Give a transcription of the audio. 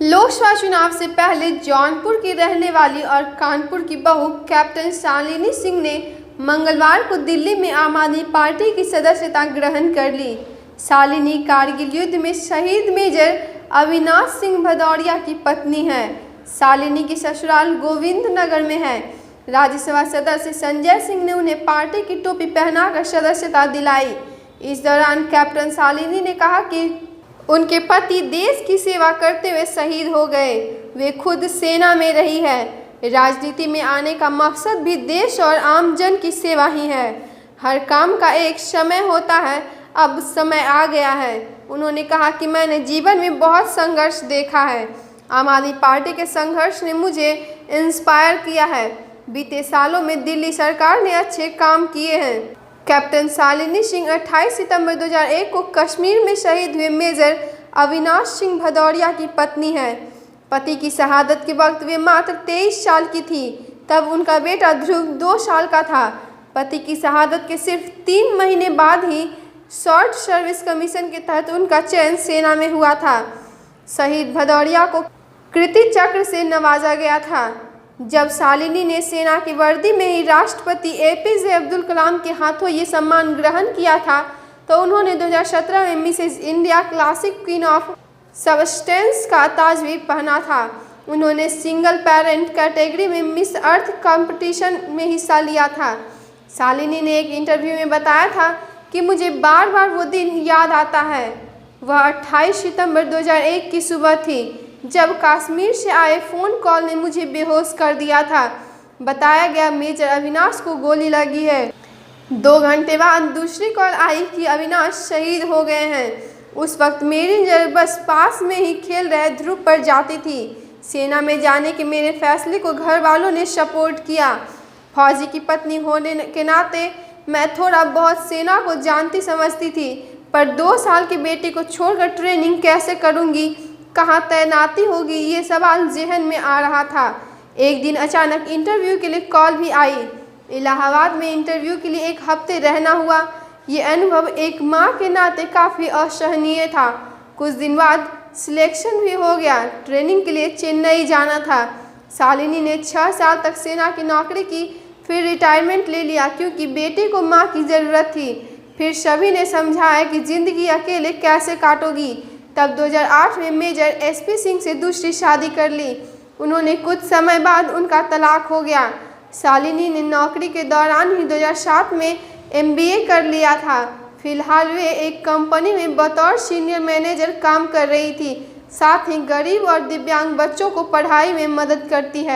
लोकसभा चुनाव से पहले जौनपुर की रहने वाली और कानपुर की बहू कैप्टन शालिनी सिंह ने मंगलवार को दिल्ली में आम आदमी पार्टी की सदस्यता ग्रहण कर ली। शालिनी कारगिल युद्ध में शहीद मेजर अविनाश सिंह भदौरिया की पत्नी है। शालिनी की ससुराल गोविंद नगर में है। राज्यसभा सदस्य संजय सिंह ने उन्हें पार्टी की टोपी पहनाकर सदस्यता दिलाई। इस दौरान कैप्टन शालिनी ने कहा कि उनके पति देश की सेवा करते हुए शहीद हो गए। वे खुद सेना में रही है। राजनीति में आने का मकसद भी देश और आमजन की सेवा ही है। हर काम का एक समय होता है, अब समय आ गया है। उन्होंने कहा कि मैंने जीवन में बहुत संघर्ष देखा है। आम आदमी पार्टी के संघर्ष ने मुझे इंस्पायर किया है। बीते सालों में दिल्ली सरकार ने अच्छे काम किए हैं। कैप्टन शालिनी सिंह 28 सितंबर 2001 को कश्मीर में शहीद हुए मेजर अविनाश सिंह भदौरिया की पत्नी है। पति की शहादत के वक्त वे मात्र 23 साल की थी। तब उनका बेटा ध्रुव 2 साल का था। पति की शहादत के सिर्फ 3 महीने बाद ही शॉर्ट सर्विस कमीशन के तहत उनका चयन सेना में हुआ था। शहीद भदौरिया को कीर्ति चक्र से नवाजा गया था। जब शालिनी ने सेना की वर्दी में ही राष्ट्रपति APJ अब्दुल कलाम के हाथों ये सम्मान ग्रहण किया था, तो उन्होंने 2017 में Mrs India classic queen of substance का ताज भी पहना था। उन्होंने सिंगल पेरेंट कैटेगरी में मिस अर्थ कंपटीशन में हिस्सा लिया था। शालिनी ने एक इंटरव्यू में बताया था कि मुझे बार बार वो दिन याद आता है। वह 28 सितंबर 2001 की सुबह थी जब कश्मीर से आए फ़ोन कॉल ने मुझे बेहोश कर दिया था। बताया गया मेजर अविनाश को गोली लगी है। 2 घंटे बाद दूसरी कॉल आई कि अविनाश शहीद हो गए हैं। उस वक्त मेरी नज़र बस पास में ही खेल रहे ध्रुव पर जाती थी। सेना में जाने के मेरे फैसले को घर वालों ने सपोर्ट किया। फौजी की पत्नी होने के नाते मैं थोड़ा बहुत सेना को जानती समझती थी, पर 2 साल के बेटे को छोड़कर ट्रेनिंग कैसे करूँगी, कहाँ तैनाती होगी, ये सवाल जहन में आ रहा था। एक दिन अचानक इंटरव्यू के लिए कॉल भी आई। इलाहाबाद में इंटरव्यू के लिए 1 हफ्ते रहना हुआ। ये अनुभव एक माँ के नाते काफ़ी असहनीय था। कुछ दिन बाद सिलेक्शन भी हो गया। ट्रेनिंग के लिए चेन्नई जाना था। शालिनी ने 6 साल तक सेना की नौकरी की, फिर रिटायरमेंट ले लिया क्योंकि बेटे को माँ की ज़रूरत थी। फिर सभी ने समझाया कि ज़िंदगी अकेले कैसे काटोगी। तब 2008 में मेजर SP सिंह से दूसरी शादी कर ली। उन्होंने कुछ समय बाद उनका तलाक हो गया। शालिनी ने नौकरी के दौरान ही 2007 में MBA कर लिया था। फिलहाल वे एक कंपनी में बतौर सीनियर मैनेजर काम कर रही थी। साथ ही गरीब और दिव्यांग बच्चों को पढ़ाई में मदद करती है।